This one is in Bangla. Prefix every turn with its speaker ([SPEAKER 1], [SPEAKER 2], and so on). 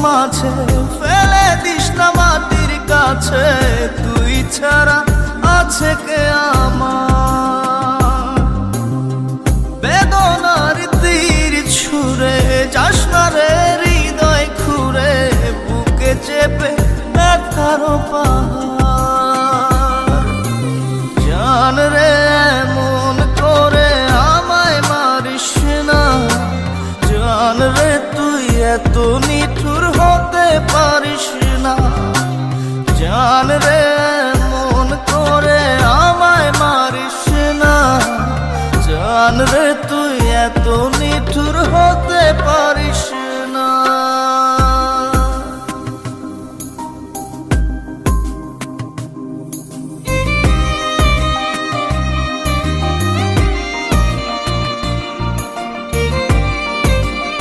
[SPEAKER 1] মাঝে ফেলে দিস না মাটির কাছে, তুই ছাড়া আছে কে আমার? বেদনার তীর ছুঁড়ে যাস না রে হৃদয় খুঁড়ে, বুকে চেপে ব্যথার পাহাড়। জান রে এমন করে আমায় মারিস না, জান রে তুই এত নিঠুর হতে পারিস না। জান রে এমন করে আমায় মারিস না, জান রে তুই এত নিঠুর হতে পারিস